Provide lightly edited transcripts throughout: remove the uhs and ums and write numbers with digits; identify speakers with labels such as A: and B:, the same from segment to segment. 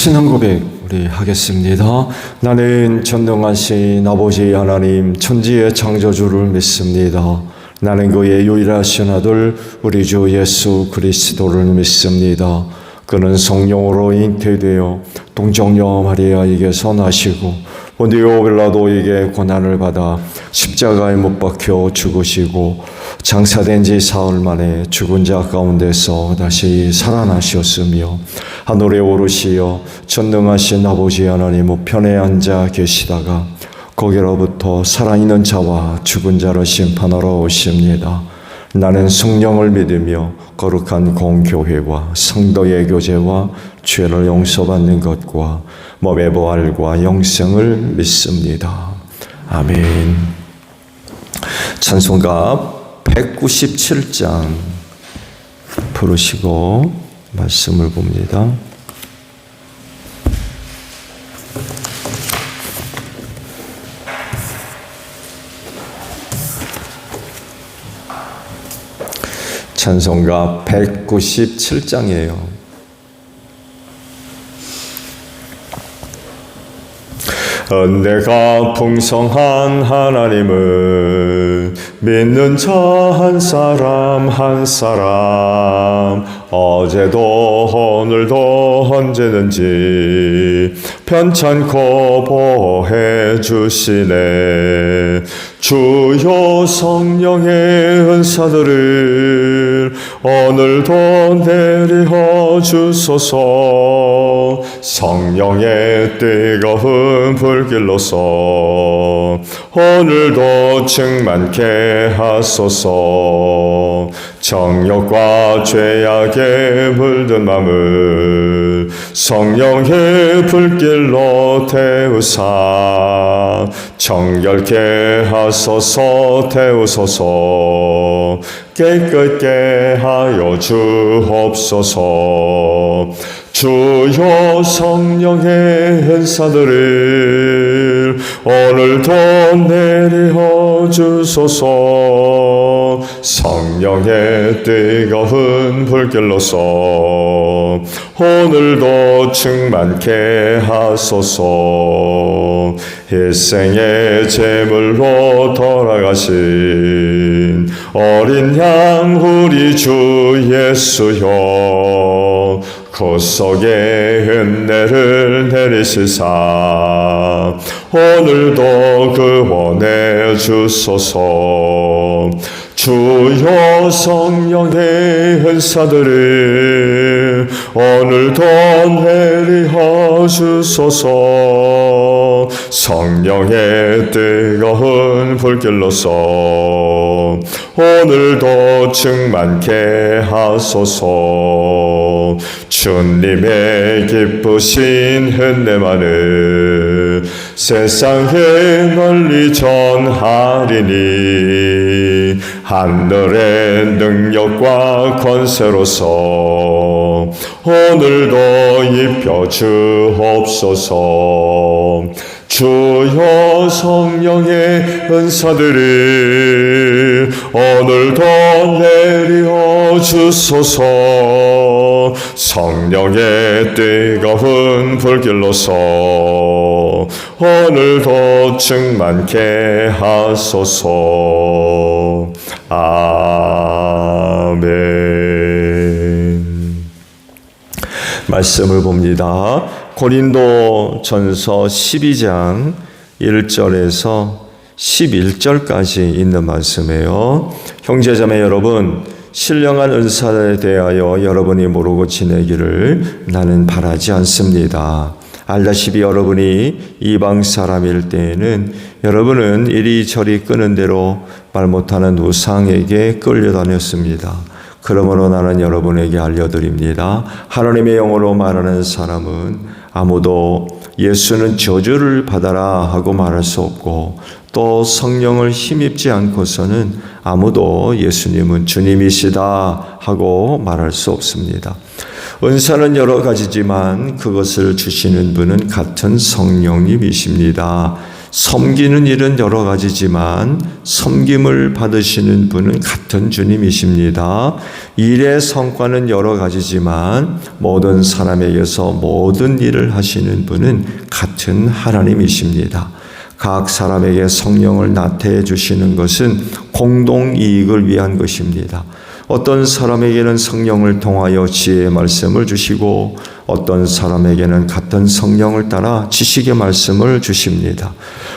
A: 신앙 고백 우리 하겠습니다. 나는 전능하신 아버지 하나님 천지의 창조주를 믿습니다. 나는 그의 유일하신 아들 우리 주 예수 그리스도를 믿습니다. 그는 성령으로 잉태되어 동정녀 마리아에게서 나시고 본디오 빌라도에게 고난을 받아 십자가에 못 박혀 죽으시고 장사된 지 사흘 만에 죽은 자 가운데서 다시 살아나셨으며 하늘에 오르시어 전능하신 아버지 하나님 우편에 앉아 계시다가 거기로부터 살아있는 자와 죽은 자를 심판하러 오십니다. 나는 성령을 믿으며 거룩한 공교회와 성도의 교제와 죄를 용서받는 것과 몸의 부활과 영생을 믿습니다. 아멘. 찬송가 197장 부르시고 말씀을 봅니다. 찬송가 197장이에요. 은혜가 풍성한 하나님을 믿는 자 한 사람 한 사람 어제도 오늘도 언제든지 편찮고 보호해 주시네. 주여 성령의 은사들을 오늘도 내려 주소서. 성령의 뜨거운 불길로서 오늘도 충만케 하소서. 정욕과 죄악에 물든 마음을 성령의 불길로 태우사 정결케 하소서. 태우소서. 깨끗게 하여 주옵소서. 주여 성령의 은사들을 오늘도 내려 주소서. 성령의 뜨거운 불길로서 오늘도 충만케 하소서. 일생의 제물로 돌아가신 어린 양 우리 주 예수여 구속의 은혜를 내리시사 오늘도 구원해 주소서. 주여 성령의 은사들을 오늘도 내려 주소서. 성령의 뜨거운 불길로서 오늘도 충만케 하소서. 주님의 기쁘신 은혜만을 세상에 널리 전하리니 하늘의 능력과 권세로서 오늘도 입혀 주옵소서. 주여 성령의 은사들을 오늘도 내려 주소서. 성령의 뜨거운 불길로서 오늘도 충만케 하소서. 아멘. 말씀을 봅니다. 고린도 전서 12장 1절에서 11절까지 있는 말씀이에요. 형제자매 여러분, 신령한 은사에 대하여 여러분이 모르고 지내기를 나는 바라지 않습니다. 알다시피 여러분이 이방 사람일 때에는 여러분은 이리저리 끄는 대로 말 못하는 우상에게 끌려다녔습니다. 그러므로 나는 여러분에게 알려드립니다. 하나님의 영으로 말하는 사람은 아무도 예수는 저주를 받아라 하고 말할 수 없고 또 성령을 힘입지 않고서는 아무도 예수님은 주님이시다 하고 말할 수 없습니다. 은사는 여러 가지지만 그것을 주시는 분은 같은 성령님이십니다. 섬기는 일은 여러 가지지만 섬김을 받으시는 분은 같은 주님이십니다. 일의 성과는 여러 가지지만 모든 사람에게서 모든 일을 하시는 분은 같은 하나님이십니다. 각 사람에게 성령을 나타내 주시는 것은 공동 이익을 위한 것입니다. 어떤 사람에게는 성령을 통하여 지혜의 말씀을 주시고 어떤 사람에게는 같은 성령을 따라 지식의 말씀을 주십니다.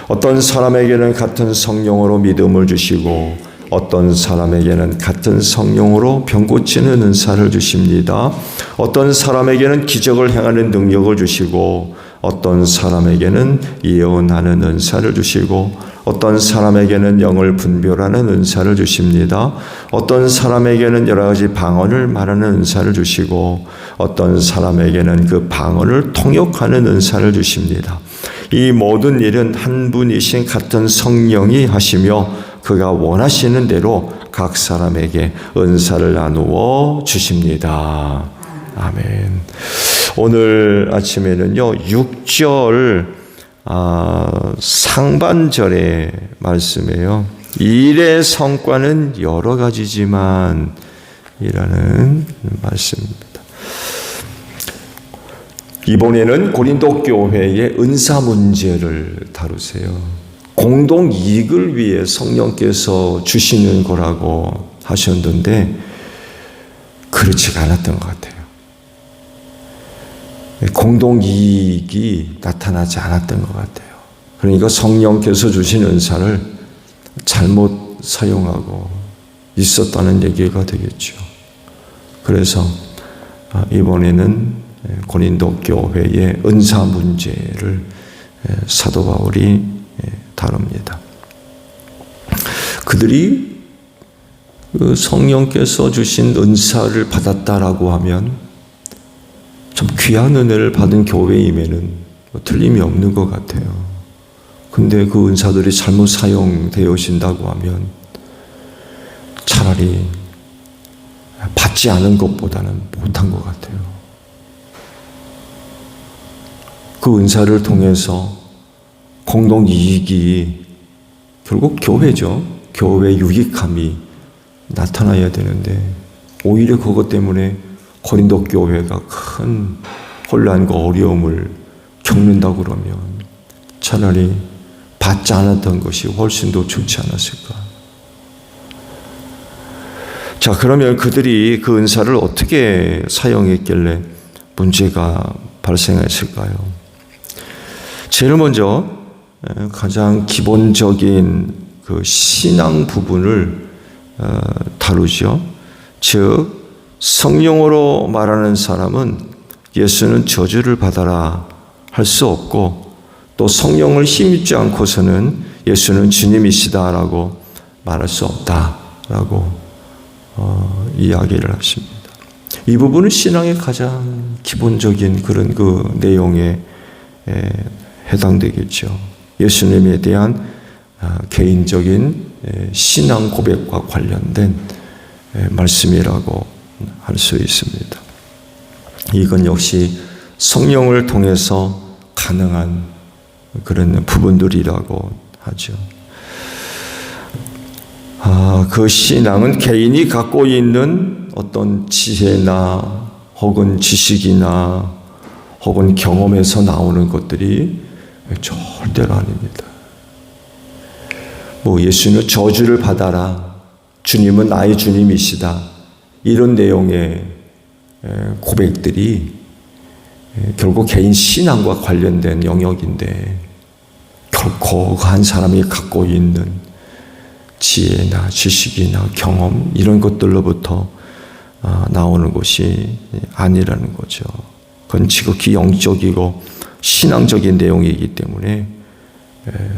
A: 어떤 사람에게는 같은 성령으로 믿음을 주시고 어떤 사람에게는 같은 성령으로 병 고치는 은사를 주십니다. 어떤 사람에게는 기적을 행하는 능력을 주시고 어떤 사람에게는 예언하는 은사를 주시고 어떤 사람에게는 영을 분별하는 은사를 주십니다. 어떤 사람에게는 여러 가지 방언을 말하는 은사를 주시고 어떤 사람에게는 그 방언을 통역하는 은사를 주십니다. 이 모든 일은 한 분이신 같은 성령이 하시며 그가 원하시는 대로 각 사람에게 은사를 나누어 주십니다. 아멘. 오늘 아침에는요 6절 상반절의 말씀이에요. 일의 성과는 여러 가지지만 이라는 말씀입니다. 이번에는 고린도 교회의 은사 문제를 다루세요. 공동 이익을 위해 성령께서 주시는 거라고 하셨는데 그렇지가 않았던 것 같아요. 공동 이익이 나타나지 않았던 것 같아요. 그러니까 성령께서 주신 은사를 잘못 사용하고 있었다는 얘기가 되겠죠. 그래서 이번에는 고린도 교회의 은사 문제를 사도 바울이 다룹니다. 그들이 성령께서 주신 은사를 받았다라고 하면 좀 귀한 은혜를 받은 교회임에는 틀림이 없는 것 같아요. 근데 그 은사들이 잘못 사용되어진다고 하면 차라리 받지 않은 것보다는 못한 것 같아요. 그 은사를 통해서 공동 이익이 결국 교회죠. 교회 유익함이 나타나야 되는데 오히려 그것 때문에 고린도 교회가 큰 혼란과 어려움을 겪는다고 그러면 차라리 받지 않았던 것이 훨씬 더 좋지 않았을까. 자, 그러면 그들이 그 은사를 어떻게 사용했길래 문제가 발생했을까요? 제일 먼저 가장 기본적인 그 신앙 부분을 다루죠. 즉 성령으로 말하는 사람은 예수는 저주를 받아라 할 수 없고 또 성령을 힘입지 않고서는 예수는 주님이시다라고 말할 수 없다라고 이야기를 하십니다. 이 부분은 신앙의 가장 기본적인 그런 그 내용에 해당되겠죠. 예수님에 대한 개인적인 신앙 고백과 관련된 말씀이라고 할 수 있습니다. 이건 역시 성령을 통해서 가능한 그런 부분들이라고 하죠. 그 신앙은 개인이 갖고 있는 어떤 지혜나 혹은 지식이나 혹은 경험에서 나오는 것들이 절대로 아닙니다. 예수는 저주를 받아라. 주님은 나의 주님이시다. 이런 내용의 고백들이 결국 개인 신앙과 관련된 영역인데 결코 한 사람이 갖고 있는 지혜나 지식이나 경험 이런 것들로부터 나오는 것이 아니라는 거죠. 그건 지극히 영적이고 신앙적인 내용이기 때문에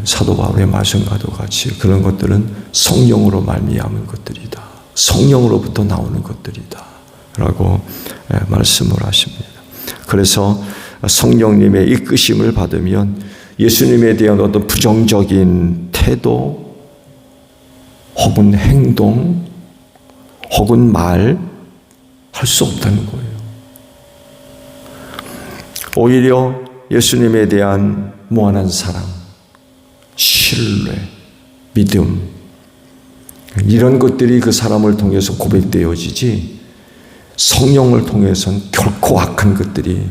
A: 사도 바울의 말씀과도 같이 그런 것들은 성령으로 말미암은 것들이다. 성령으로부터 나오는 것들이다. 라고 말씀을 하십니다. 그래서 성령님의 이끄심을 받으면 예수님에 대한 어떤 부정적인 태도 혹은 행동 혹은 말 할 수 없다는 거예요. 오히려 예수님에 대한 무한한 사랑, 신뢰, 믿음, 이런 것들이 그 사람을 통해서 고백되어지지 성령을 통해서는 결코 악한 것들이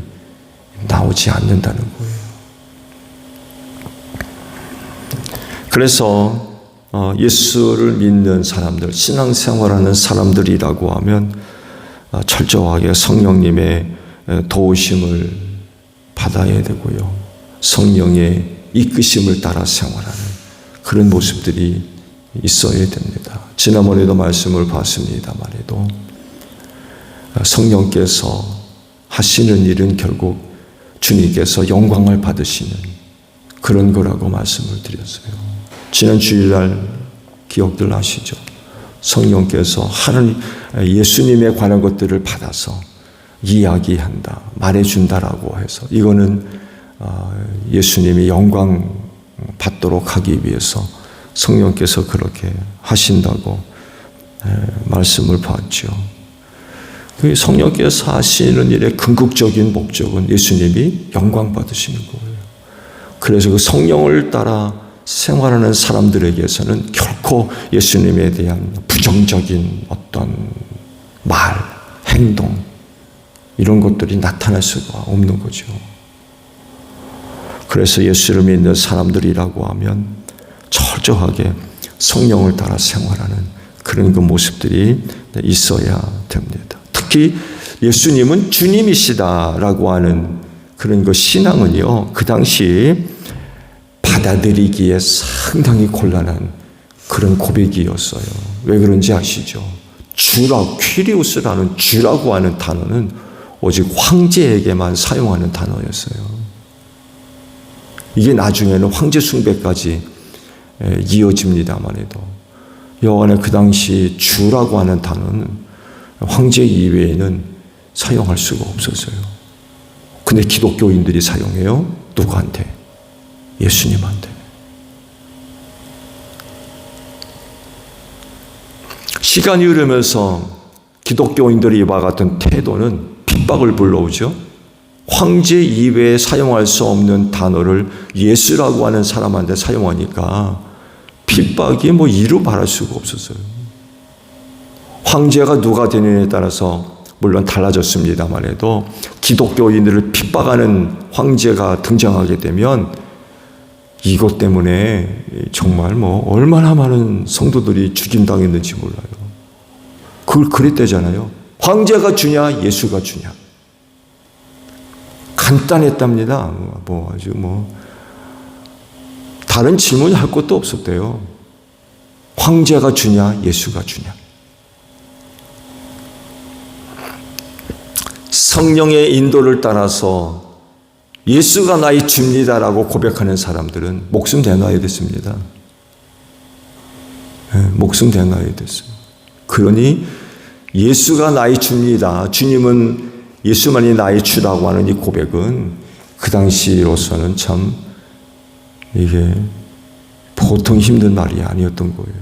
A: 나오지 않는다는 거예요. 그래서 예수를 믿는 사람들, 신앙생활하는 사람들이라고 하면 철저하게 성령님의 도우심을 받아야 되고요. 성령의 이끄심을 따라 생활하는 그런 모습들이 있어야 됩니다. 지난번에도 말씀을 봤습니다만에도 성령께서 하시는 일은 결국 주님께서 영광을 받으시는 그런 거라고 말씀을 드렸어요. 지난 주일날 기억들 나시죠? 성령께서 하나님, 예수님에 관한 것들을 받아서 이야기한다, 말해준다라고 해서 이거는 예수님이 영광 받도록 하기 위해서 성령께서 그렇게 하신다고 말씀을 봤죠. 그 성령께서 하시는 일의 궁극적인 목적은 예수님이 영광 받으시는 거예요. 그래서 그 성령을 따라 생활하는 사람들에게서는 결코 예수님에 대한 부정적인 어떤 말, 행동 이런 것들이 나타날 수가 없는 거죠. 그래서 예수를 믿는 사람들이라고 하면 철저하게 성령을 따라 생활하는 그런 그 모습들이 있어야 됩니다. 특히 예수님은 주님이시다라고 하는 그런 그 신앙은요, 그 당시 받아들이기에 상당히 곤란한 그런 고백이었어요. 왜 그런지 아시죠? 퀴리오스라는 주라고 하는 단어는 오직 황제에게만 사용하는 단어였어요. 이게 나중에는 황제 숭배까지 이어집니다만 해도 여호와는 그 당시 주라고 하는 단어는 황제 이외에는 사용할 수가 없었어요. 근데 기독교인들이 사용해요. 누구한테? 예수님한테. 시간이 흐르면서 기독교인들이 이와 같은 태도는 핍박을 불러오죠. 황제 이외에 사용할 수 없는 단어를 예수라고 하는 사람한테 사용하니까 핍박이 이루 말할 수가 없었어요. 황제가 누가 되느냐에 따라서 물론 달라졌습니다만 해도 기독교인들을 핍박하는 황제가 등장하게 되면 이것 때문에 정말 얼마나 많은 성도들이 죽임당했는지 몰라요. 그걸 그랬대잖아요. 황제가 주냐 예수가 주냐. 간단했답니다. 아주 다른 질문이 할 것도 없었대요. 황제가 주냐 예수가 주냐. 성령의 인도를 따라서 예수가 나의 주입니다라고 고백하는 사람들은 목숨 내놔야 됐습니다. 목숨 내놔야 됐어요. 그러니 예수가 나의 주입니다. 주님은 예수만이 나의 주라고 하는 이 고백은 그 당시로서는 참 이게 보통 힘든 말이 아니었던 거예요.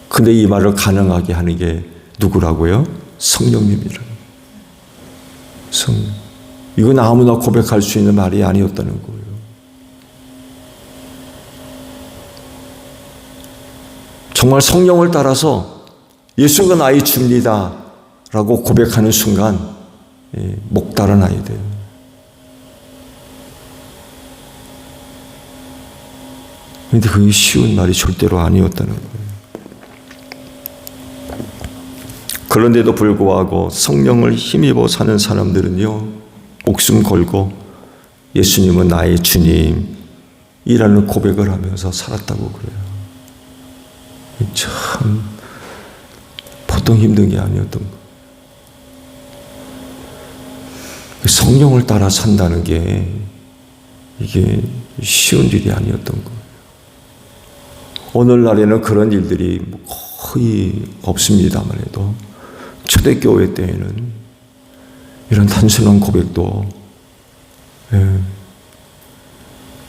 A: 근데 이 말을 가능하게 하는 게 누구라고요? 성령님이라는 성령. 이건 아무나 고백할 수 있는 말이 아니었다는 거예요. 정말 성령을 따라서 예수가 나의 주입니다 라고 고백하는 순간 목 달아나야 돼요. 그런데 그게 쉬운 말이 절대로 아니었다는 거예요. 그런데도 불구하고 성령을 힘입어 사는 사람들은요, 목숨 걸고 예수님은 나의 주님이라는 고백을 하면서 살았다고 그래요. 참 보통 힘든 게 아니었던 거예요. 성령을 따라 산다는 게 이게 쉬운 일이 아니었던 거예요. 오늘날에는 그런 일들이 거의 없습니다만 해도 초대교회 때에는 이런 단순한 고백도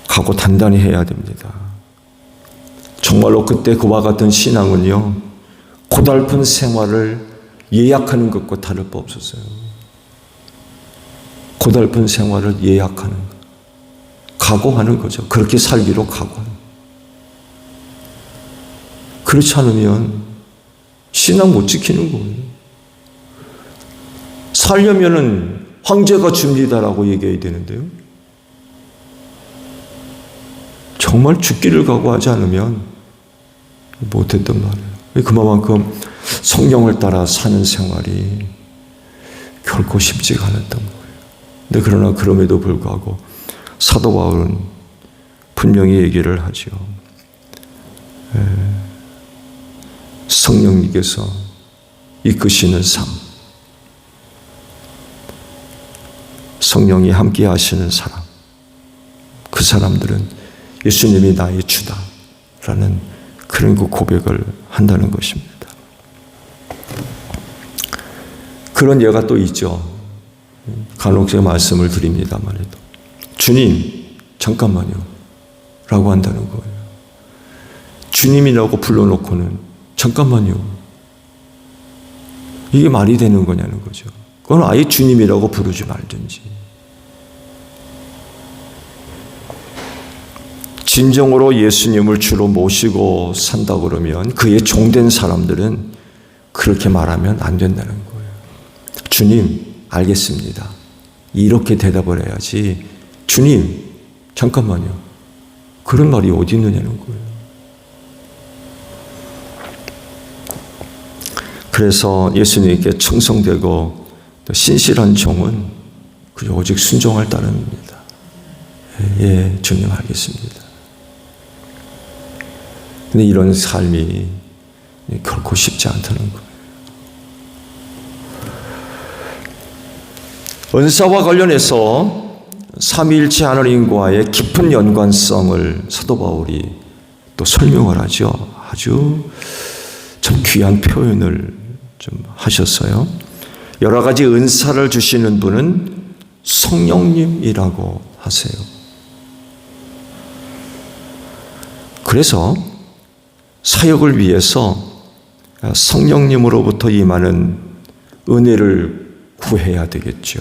A: 각오 단단히 해야 됩니다. 정말로 그때 그와 같은 신앙은요, 고달픈 생활을 예약하는 것과 다를 바 없었어요. 고달픈 생활을 예약하는 것, 각오하는 거죠. 그렇게 살기로 각오하는. 그렇지 않으면 신앙 못 지키는 거예요. 살려면은 황제가 줍니다라고 얘기해야 되는데요. 정말 죽기를 각오하지 않으면 못했단 말이에요. 그만큼 성령을 따라 사는 생활이 결코 쉽지가 않았던 거예요. 근데 그러나 그럼에도 불구하고 사도 바울은 분명히 얘기를 하죠. 성령님께서 이끄시는 삶, 성령이 함께 하시는 사람, 그 사람들은 예수님이 나의 주다라는 그런 그 고백을 한다는 것입니다. 그런 예가 또 있죠. 간혹 제가 말씀을 드립니다만 주님 잠깐만요 라고 한다는 거예요. 주님이라고 불러놓고는 잠깐만요. 이게 말이 되는 거냐는 거죠. 그건 아예 주님이라고 부르지 말든지. 진정으로 예수님을 주로 모시고 산다 그러면 그의 종된 사람들은 그렇게 말하면 안 된다는 거예요. 주님, 알겠습니다. 이렇게 대답을 해야지. 주님, 잠깐만요. 그런 말이 어디 있느냐는 거예요. 그래서 예수님께 충성되고 신실한 종은 그저 오직 순종할 따름입니다. 예, 주님 알겠습니다. 근데 이런 삶이 결코 쉽지 않다는 거예요. 은사와 관련해서 삼위일체 하나님과의 깊은 연관성을 사도 바울이 또 설명을 하죠. 아주 참 귀한 표현을 좀 하셨어요. 여러 가지 은사를 주시는 분은 성령님이라고 하세요. 그래서 사역을 위해서 성령님으로부터 임하는 은혜를 구해야 되겠죠.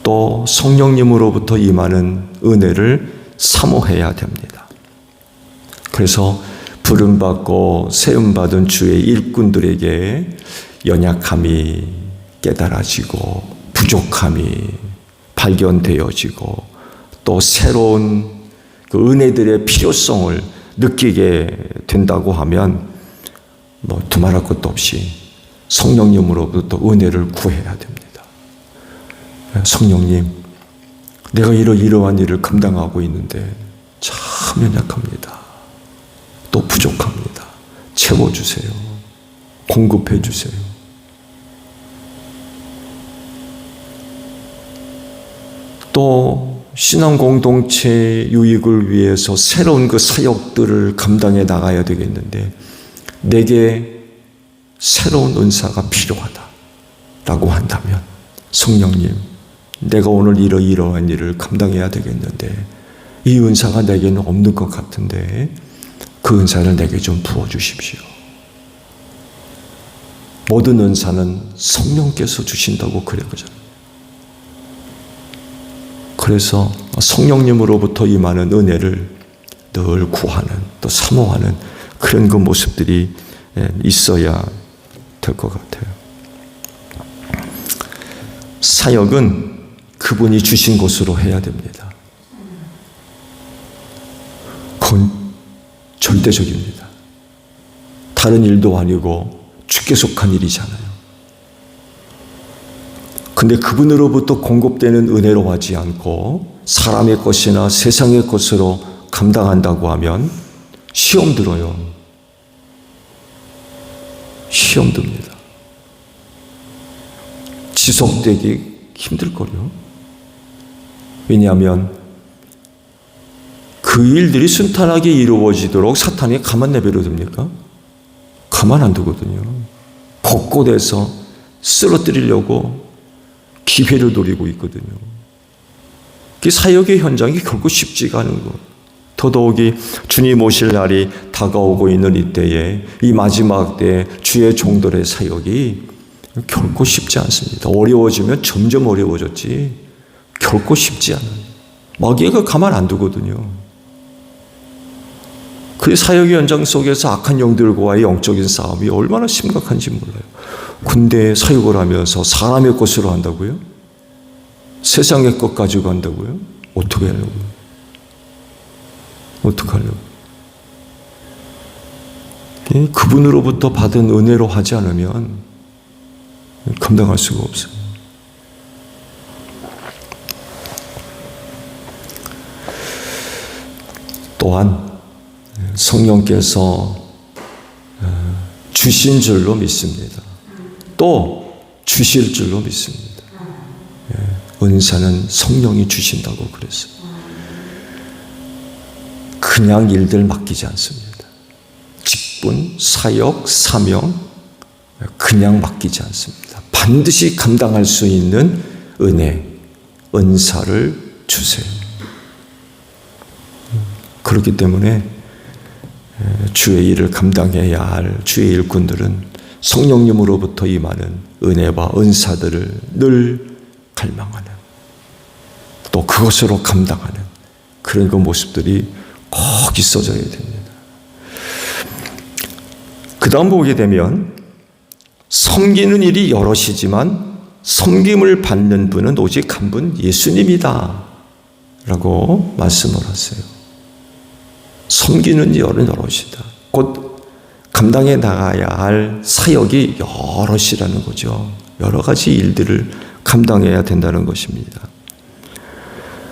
A: 또 성령님으로부터 임하는 은혜를 사모해야 됩니다. 그래서 부름받고 세움받은 주의 일꾼들에게 연약함이 깨달아지고 부족함이 발견되어지고 또 새로운 그 은혜들의 필요성을 느끼게 된다고 하면 뭐 두말할 것도 없이 성령님으로부터 은혜를 구해야 됩니다. 성령님, 내가 이러한 일을 감당하고 있는데 참 연약합니다. 또 부족합니다. 채워주세요. 공급해주세요. 또 신앙 공동체 유익을 위해서 새로운 그 사역들을 감당해 나가야 되겠는데 내게 새로운 은사가 필요하다라고 한다면 성령님, 내가 오늘 이러한 일을 감당해야 되겠는데 이 은사가 내게는 없는 것 같은데 그 은사를 내게 좀 부어주십시오. 모든 은사는 성령께서 주신다고 그러잖아요. 그래서 성령님으로부터 임하는 은혜를 늘 구하는 또 사모하는 그런 그 모습들이 있어야 될 것 같아요. 사역은 그분이 주신 것으로 해야 됩니다. 그건 절대적입니다. 다른 일도 아니고 주께 속한 일이잖아요. 근데 그분으로부터 공급되는 은혜로 하지 않고 사람의 것이나 세상의 것으로 감당한다고 하면 시험 들어요. 시험 듭니다. 지속되기 힘들거든요. 왜냐하면 그 일들이 순탄하게 이루어지도록 사탄이 가만 내버려 둡니까? 가만 안 두거든요. 곳곳에서 쓰러뜨리려고 기회를 노리고 있거든요. 그 사역의 현장이 결코 쉽지가 않은 것. 더더욱이 주님 오실 날이 다가오고 있는 이때에 이 마지막 때 주의 종들의 사역이 결코 쉽지 않습니다. 어려워지면 점점 어려워졌지 결코 쉽지 않아요. 마귀가 가만 안 두거든요. 그 사역의 현장 속에서 악한 영들과의 영적인 싸움이 얼마나 심각한지 몰라요. 군대에 사역을 하면서 사람의 것으로 한다고요? 세상의 것 가지고 한다고요? 어떻게 하려고요? 어떻게 하려고요? 그분으로부터 받은 은혜로 하지 않으면 감당할 수가 없어요. 또한 성령께서 주신 줄로 믿습니다. 또 주실 줄로 믿습니다. 은사는 성령이 주신다고 그랬어요. 그냥 일들 맡기지 않습니다. 직분, 사역, 사명 그냥 맡기지 않습니다. 반드시 감당할 수 있는 은혜, 은사를 주세요. 그렇기 때문에 주의 일을 감당해야 할 주의 일꾼들은 성령님으로부터 임하는 은혜와 은사들을 늘 갈망하는, 또 그것으로 감당하는 그런 그 모습들이 꼭 있어져야 됩니다. 그 다음 보게 되면 섬기는 일이 여럿이지만 섬김을 받는 분은 오직 한 분 예수님이다 라고 말씀을 하세요. 섬기는 일은 여럿이다. 곧 감당해 나가야 할 사역이 여럿이라는 거죠. 여러 가지 일들을 감당해야 된다는 것입니다.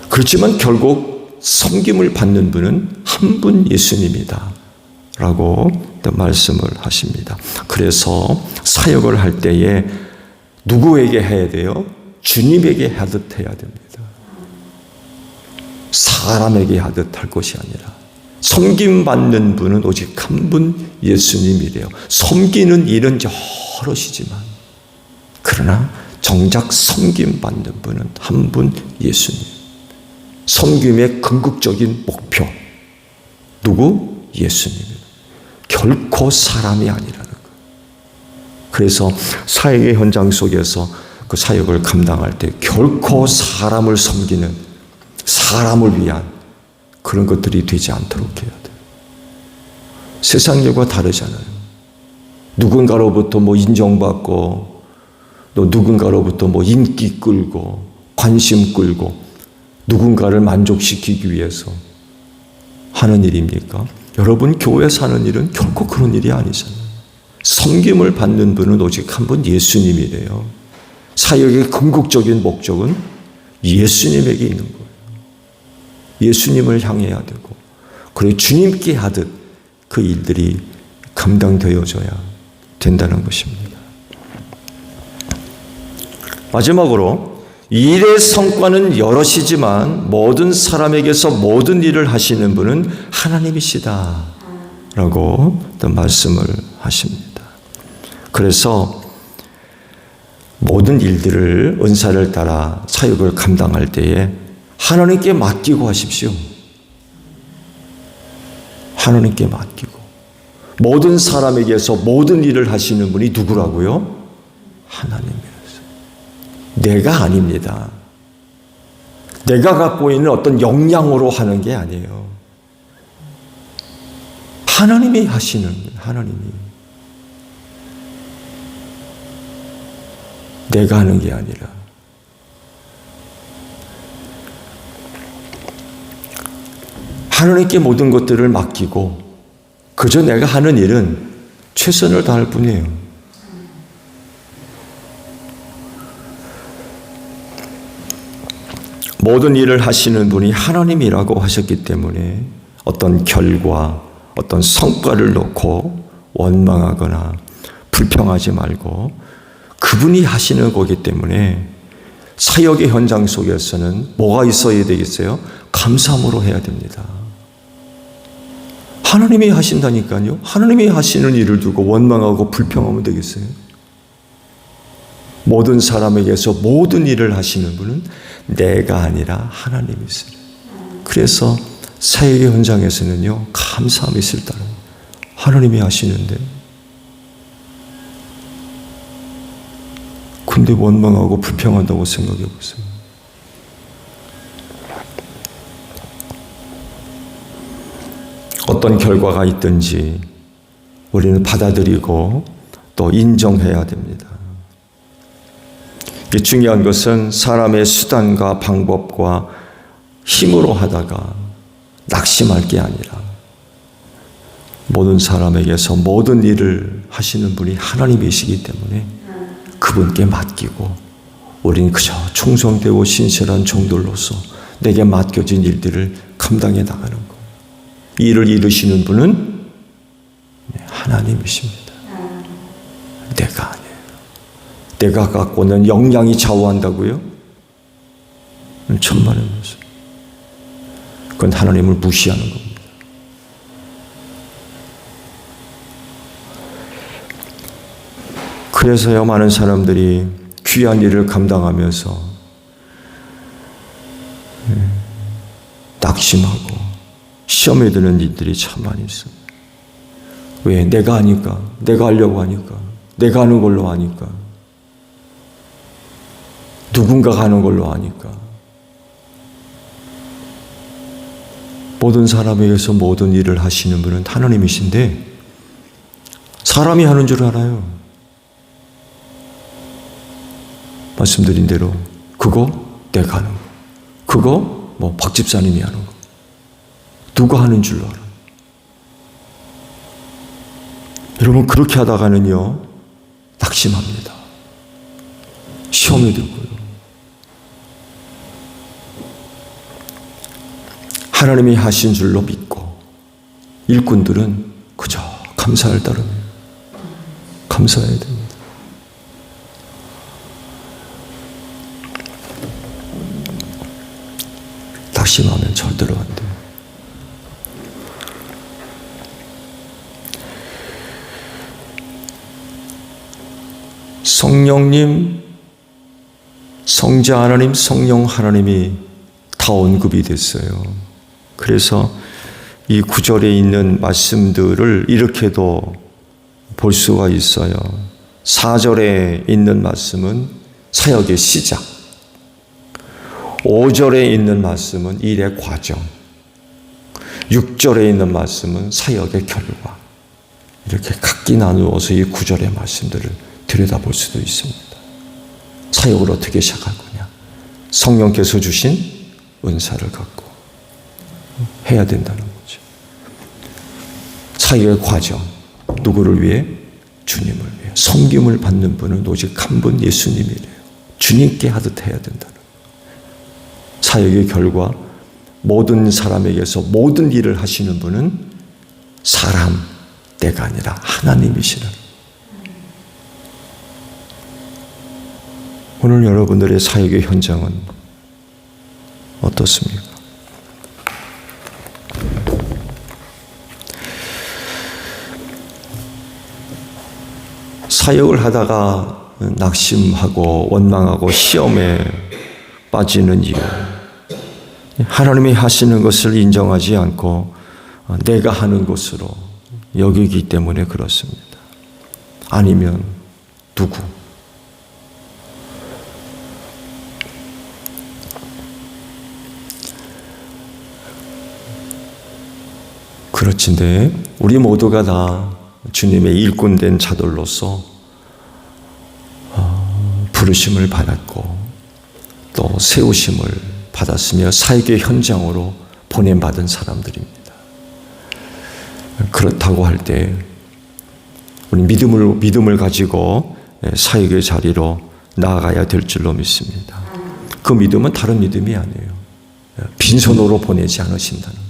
A: 그렇지만 결국 섬김을 받는 분은 한 분 예수님이다 라고 말씀을 하십니다. 그래서 사역을 할 때에 누구에게 해야 돼요? 주님에게 하듯 해야 됩니다. 사람에게 하듯 할 것이 아니라 섬김받는 분은 오직 한 분 예수님이래요. 섬기는 일은 여럿이지만 그러나 정작 섬김받는 분은 한 분 예수님. 섬김의 궁극적인 목표 누구? 예수님입니다. 결코 사람이 아니라는 것. 그래서 사역의 현장 속에서 그 사역을 감당할 때 결코 사람을 섬기는, 사람을 위한 그런 것들이 되지 않도록 해야 돼요. 세상 일과 다르잖아요. 누군가로부터 인정받고, 또 누군가로부터 인기 끌고, 관심 끌고, 누군가를 만족시키기 위해서 하는 일입니까? 여러분 교회에서 하는 일은 결코 그런 일이 아니잖아요. 섬김을 받는 분은 오직 한 분 예수님이래요. 사역의 궁극적인 목적은 예수님에게 있는 거예요. 예수님을 향해야 되고, 그리고 주님께 하듯 그 일들이 감당되어져야 된다는 것입니다. 마지막으로 일의 성과는 여럿이지만 모든 사람에게서 모든 일을 하시는 분은 하나님이시다 라고 또 말씀을 하십니다. 그래서 모든 일들을 은사를 따라 사역을 감당할 때에 하나님께 맡기고 하십시오. 하나님께 맡기고. 모든 사람에게서 모든 일을 하시는 분이 누구라고요? 하나님이라서. 내가 아닙니다. 내가 갖고 있는 어떤 역량으로 하는 게 아니에요. 하나님이 하시는 거예요. 하나님이. 내가 하는 게 아니라. 하나님께 모든 것들을 맡기고 그저 내가 하는 일은 최선을 다할 뿐이에요. 모든 일을 하시는 분이 하나님이라고 하셨기 때문에 어떤 결과, 어떤 성과를 놓고 원망하거나 불평하지 말고 그분이 하시는 거기 때문에 사역의 현장 속에서는 뭐가 있어야 되겠어요? 감사함으로 해야 됩니다. 하나님이 하신다니까요. 하나님이 하시는 일을 두고 원망하고 불평하면 되겠어요? 모든 사람에게서 모든 일을 하시는 분은 내가 아니라 하나님이시래. 그래서 사역의 현장에서는요, 감사함이 있을 따름 하나님이 하시는데, 근데 원망하고 불평한다고 생각해 보세요. 어떤 결과가 있든지 우리는 받아들이고 또 인정해야 됩니다. 중요한 것은 사람의 수단과 방법과 힘으로 하다가 낙심할 게 아니라 모든 사람에게서 모든 일을 하시는 분이 하나님이시기 때문에 그분께 맡기고 우리는 그저 충성되고 신실한 종들로서 내게 맡겨진 일들을 감당해 나가는 것. 이 일을 이루시는 분은 하나님이십니다. 내가 아니에요. 내가 갖고는 역량이 좌우한다고요? 천만의 말씀. 그건 하나님을 무시하는 겁니다. 그래서요, 많은 사람들이 귀한 일을 감당하면서 낙심하고 시험에 드는 일들이 참 많이 있어요. 왜? 내가 하니까, 내가 하려고 하니까, 내가 하는 걸로 하니까, 누군가가 하는 걸로 하니까. 모든 사람에게서 모든 일을 하시는 분은 하나님이신데 사람이 하는 줄 알아요. 말씀드린 대로 그거 내가 하는 거, 그거 뭐 박 집사님이 하는 거, 누가 하는 줄 알아. 여러분, 그렇게 하다가는요 낙심합니다. 시험에 들고요. 하나님이 하신 줄로 믿고 일꾼들은 그저 감사할 따름이에요. 감사해야 됩니다. 낙심하면 절대로 안 돼요. 성령님, 성자 하나님, 성령 하나님이 다 언급이 됐어요. 그래서 이 9절에 있는 말씀들을 이렇게도 볼 수가 있어요. 4절에 있는 말씀은 사역의 시작, 5절에 있는 말씀은 일의 과정, 6절에 있는 말씀은 사역의 결과. 이렇게 각기 나누어서 이 9절의 말씀들을 들여다볼 수도 있습니다. 사역을 어떻게 시작할 거냐? 성령께서 주신 은사를 갖고 해야 된다는 거죠. 사역의 과정, 누구를 위해? 주님을 위해. 섬김을 받는 분은 오직 한 분, 예수님이래요. 주님께 하듯 해야 된다는 거예요. 사역의 결과, 모든 사람에게서 모든 일을 하시는 분은 사람, 내가 아니라 하나님이시라는 거예요. 오늘 여러분들의 사역의 현장은 어떻습니까? 사역을 하다가 낙심하고 원망하고 시험에 빠지는 이유, 하나님이 하시는 것을 인정하지 않고 내가 하는 것으로 여기기 때문에 그렇습니다. 아니면 누구? 그렇진데 우리 모두가 다 주님의 일꾼된 자들로서 부르심을 받았고 또 세우심을 받았으며 사역의 현장으로 보냄받은 사람들입니다. 그렇다고 할 때 우리 믿음을 가지고 사역의 자리로 나아가야 될 줄로 믿습니다. 그 믿음은 다른 믿음이 아니에요. 빈손으로 보내지 않으신다는 거예요.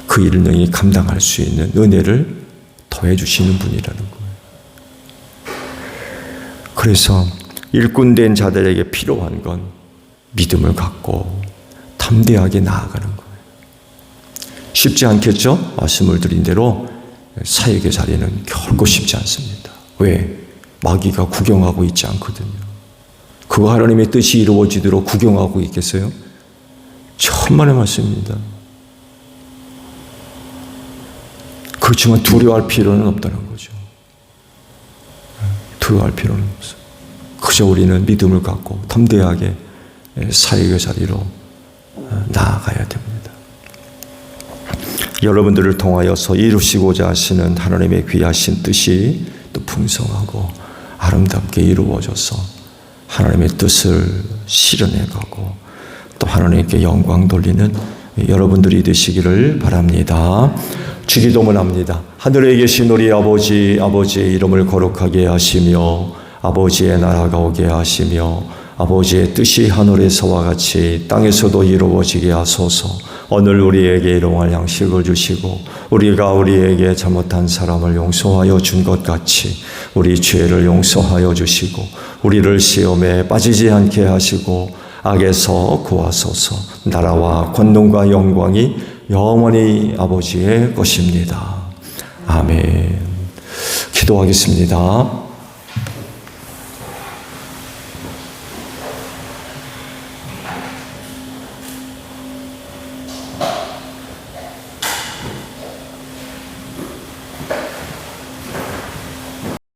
A: 그 일을 능히 감당할 수 있는 은혜를 더해 주시는 분이라는 거예요. 그래서 일꾼된 자들에게 필요한 건 믿음을 갖고 담대하게 나아가는 거예요. 쉽지 않겠죠? 말씀을 드린 대로 사역의 자리는 결코 쉽지 않습니다. 왜? 마귀가 구경하고 있지 않거든요. 그거 하나님의 뜻이 이루어지도록 구경하고 있겠어요? 천만의 말씀입니다. 그렇지만 두려워할 필요는 없다는 거죠. 두려워할 필요는 없어요. 그저 우리는 믿음을 갖고 담대하게 사역의 자리로 나아가야 됩니다. 여러분들을 통하여서 이루시고자 하시는 하나님의 귀하신 뜻이 또 풍성하고 아름답게 이루어져서 하나님의 뜻을 실현해가고 또 하나님께 영광 돌리는 여러분들이 되시기를 바랍니다. 주기도문 합니다. 하늘에 계신 우리 아버지, 아버지의 이름을 거룩하게 하시며 아버지의 나라가 오게 하시며 아버지의 뜻이 하늘에서와 같이 땅에서도 이루어지게 하소서. 오늘 우리에게 일용할 양식을 주시고 우리가 우리에게 잘못한 사람을 용서하여 준 것 같이 우리 죄를 용서하여 주시고 우리를 시험에 빠지지 않게 하시고 악에서 구하소서. 나라와 권능과 영광이 영원히 아버지의 것입니다. 아멘. 기도하겠습니다.